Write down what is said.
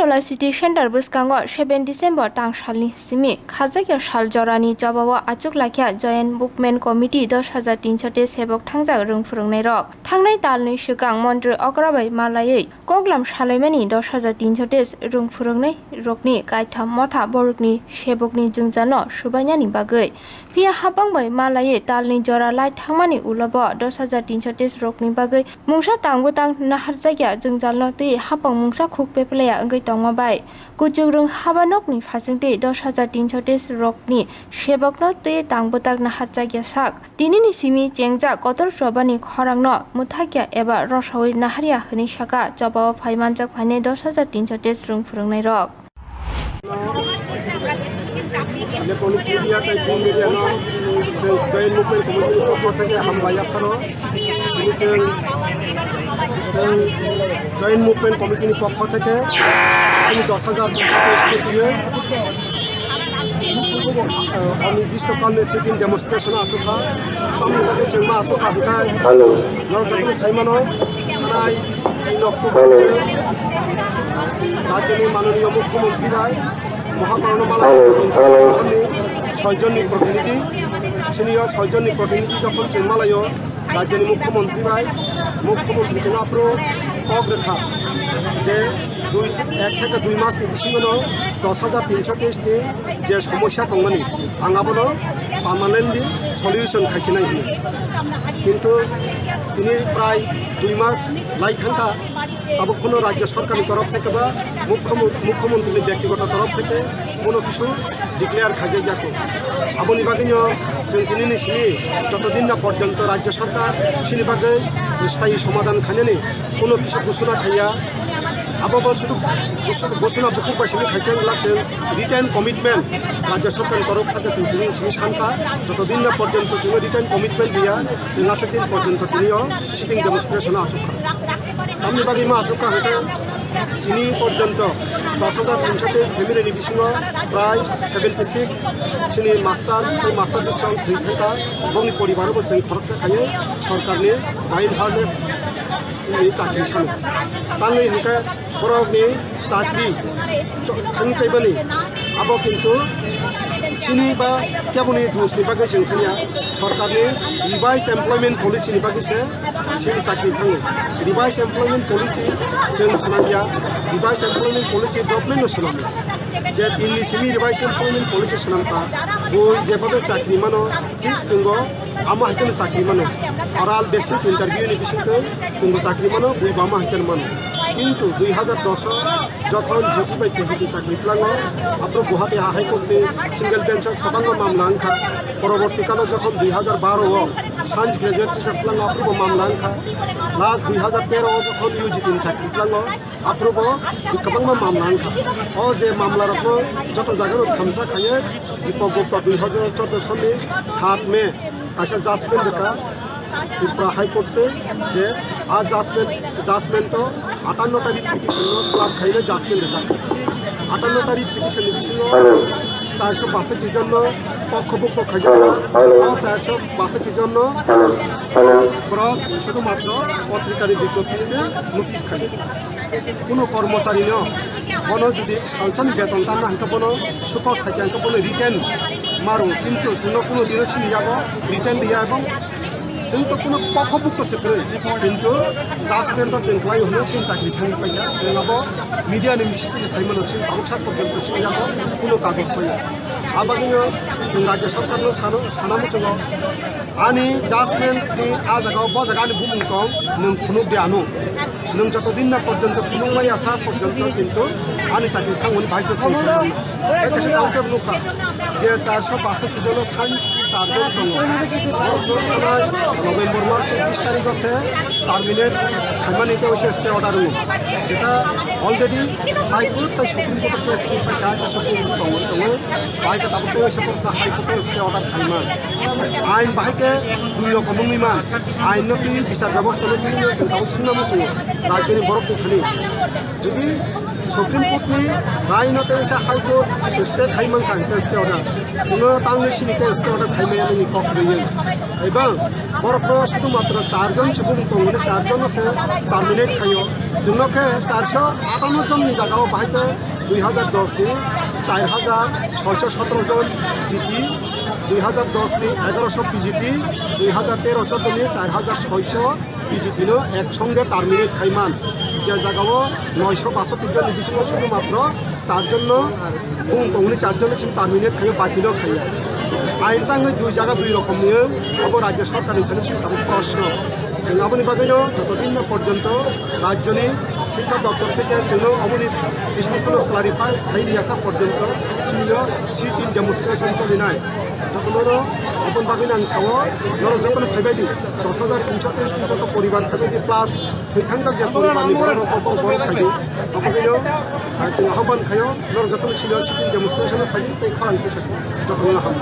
Agirtala City Center Buskango 7 December tang salni simi Thagjak sal jorani Choba Achuklaikha Joint Bookman Committee 10,300 Sebok Thagjak rungfurungnai rok thangnai talni sikang Mantri Okrabai Malayai Koglam Salaimani 10,300 rungfurungnai rokni kaitham motha borukni Sebokni jungjano subainani bagai pia habangbai Malayai talni jora lai thangmani ulabo 10,300 rokni bagai mungsa tanggutang naharjagya jungjalno tei habang mungsa khukpe playa angkai tongmabai kujugrung habanokni phasingte 10,300 rokni sebokno tei tangbutak naharjagya sak dinini simi Chongjakya kotor Chobani khorangno muthakya eba rosawai naharia hini saka Choba phaimanjak phaine 10,300 rungfurungnai rok joint movement কমিটির পক্ষ থেকে 10,000 দিয়ে অনির্দিষ্টকালে সেদিন demonstration আসুকা Tamil Nadu সেমা আসুকা বিকায় নরজাতিনি সাইমানো থানায় 3 October রাজ্যের মাননীয় মুখ্যমন্ত্রী রায় মহাকরণমালা 6 জননি প্রতিনিধি সিনিয়র 6 জননি প্রতিনিধি যখন চেংমালায় রাজ্যের মুখ্যমন্ত্রী রায় মুখ্যমন্ত্রী চেঙাপ্র অগ্রেখা যে 1 থেকে 2 মাস নির্দিষ্ট 10,323 ni যে সমস্যা দংমানি আঙাবনো পার্মানেন্টলি সলিউশন খাইছিনাই কিন্তু তিনি প্রায় 2 মাস লাইখানকা তবে কোনো রাজ্য সরকারের তরফ থেকে বা মুখ্যমন্ত্রীর ব্যক্তিগত তরফ থেকে কোনো কিছু ডিক্লেয়ার খাইয়ে যাকো আবনি বাগিনো দিননি সিনি যতদিন না পর্যন্ত রাজ্য সরকার সিনি বাগে স্থায়ী সমাধান খাইনি কোনো কিছু ঘোষণা খাইয়া আবহাওয়া শুধু ঘোষণা বুকু পাইছিনি খাইতে লাগছে রিটার্ন কমিটমেন্ট রাজ্য সরকারের তরফ থেকে তিনি সান্তা যতদিন না পর্যন্ত তিনি রিটার্ন কমিটমেন্ট দিয়া जों দিন পর্যন্ত তিনিও সিটিং ডেমনস্ট্রেশন আসুকা আমি বাকি মা আসুকা হতে তিনি পর্যন্ত 10,300 ফ্যামিলিनि बिसिङाव প্রায় 76 সিনি মাস্টার এই মাস্টার বিসং থ্রিটা এবং পরিবারও जों খরচা খাইয়ে সরকারनि গাইড হারনেস চাকরি সানো তাंगै हंके बर'नि চাকরি थांतैबनि आबो किन्तु सिनि बा केबनि घुसनि बागै जों खानिया सरकारनि रिवाइज एमप्लयमेन्ट पलिसिनि बागैसो सिनि चाकरि थाङो रिवाइज एमप्लयमेन्ट पलिसि जों सोनांगिया रिवाइज एमप्लयमेन्ट पलिसि गभर्नमेन्टनो सोनाङो जे दिल्ली सिनि रिवाइज एमप्लयमेन्ट पलिसि सोनांता बय जेबाबो चाकरि मानो ठीक जोंगो आमा हायतन चाकरि मानो अराल बेसिस इन्टारभिउनि बिसिंखौ जोंबो चाकरि मानो बय बामा हायतन मानो কিন্তু 2010 যখন জ্যোতিবাই পেহিতি চাকরি লাঙো আপনার গুয়াহাটি হাইকোর্টে সিঙ্গেল বেঞ্চ কবাঙ্গ মামলা আনখা পরবর্তীকালে যখন 2012 সায়েন্স গ্রাজুয়েট টিচার লাঙো আপনার মামলা আনখা লাস্ট 2013 যখন ইউজিটি চাকরি লাঙো আপনার কবাঙ্গ মামলা আনখা ও যে মামলার যত জায়গায় থামসা খাইয়ে দীপক 2014 সালে 7 মে আসা জাজমেন্ট দেখা ত্রিপুরা হাইকোর্টে যে আজ জাজমেন্ট 58 তারিখ পিটিশন ক্লাব খাইলে জাজমেন্ট দেখা 58 তারিখ পিটিশন বিসিङाव 462 জন পক্ষভুক্ত খাইজানা 462 জন শুধুমাত্র পত্রিকার বিজ্ঞপ্তিতে নোটিশ খাইলে কোনো কর্মচারীন বন যদি সালসানি বেতন তার না হাঙ্কা বন সুপাস থাকে হাঙ্কা বন রিটার্ন মারো কিন্তু जों কোনো দিনও সিনি যাব রিটার্ন দিয়া এবং जों तो কোনো পক্ষভুক্ত সেক্টরে কিন্তু জাজমেন্টও जों ক্লাই হলো সিন চাকরি থাকি পাইয়া जों अब মিডিয়াनि মিছিতে সাইমানো সিন আউটসাইড পর্যন্ত সিন যাব কোনো কাগজ পাইয়া আবাগিনো রাজ্য সরকারनो সানামो जों आनि জাজমেন্টनि आ जागाव ब जागानि बुमुंखौ नों खुनु बियानो नों যতদিন না পর্যন্ত খুনুমাই আসা পর্যন্ত কিন্তু आनि চাকরি थांगोन बायद संसार एकासे दाउटर लोका जे 462 জন साइन्स सार्जन दङ नभेम्बर मास 30 तारिख আছে টার্মিনেট খাইমানিতে ওই স্টে অর্ডার যেটা অলরেডি হাইকোর্ট তাই সুপ্রিম কোর্টের প্রেসিডেন্ট পাই কাজ সুপ্রিম কোর্ট দङ বাইকে তাবতে ওই সব হাইকোর্টের স্টে অর্ডার খাইমা আইন বাহিকে দুই রকমनि মান আইন নতি বিচার ব্যবস্থা নতি जों दाउ सिनामो जों রাজ্যनि बरफ खानि जुदि Supreme Court ni rai na te sa High Court state Haiman kan te stay order suno tang ni sini te stay order Haiman ni kok riyen এবং বড় শুধুমাত্র 4 জন সুবুং তংনি 4 জন সে টার্মিনেট খাইও জুনকে 458 জন নি জায়গাও বাহিতে 2010 নি 4617 জন জিটি 2010 নি 1100 পিজিটি 2013 নি 4600 পিজিটি নো একসঙ্গে টার্মিনেট খাইমান যে জায়গাও 962 জন বিশেষ শুধুমাত্র 4 জন বুং তংনি 4 জন সিম টার্মিনেট খাইও বাকিনো খাইয়া আইন তাঙ্গে দুই জায়গা দুই রকম নিয়ে অব রাজ্য সরকার এখানে প্রশ্ন আপনি বাগেও যতদিন না পর্যন্ত রাজ্যনি শিক্ষা দপ্তর থেকে যেন অবনি বিষয়গুলো ক্লারিফাই হয়ে আসা পর্যন্ত সিট ইন ডেমনস্ট্রেশন চলে নাই যখন অপন বাগিন আং সাও নর যখন ফাইবাইদি 10,330 পরিবার থাকবে প্লাস ফৈখানকার যে পরিবারনি বড় খাইবে অবগেও আহ্বান খাইও নর যখন ছিল সিট ইন ডেমনস্ট্রেশন খাইবে তাই খালাংতে সাথে যখন হাম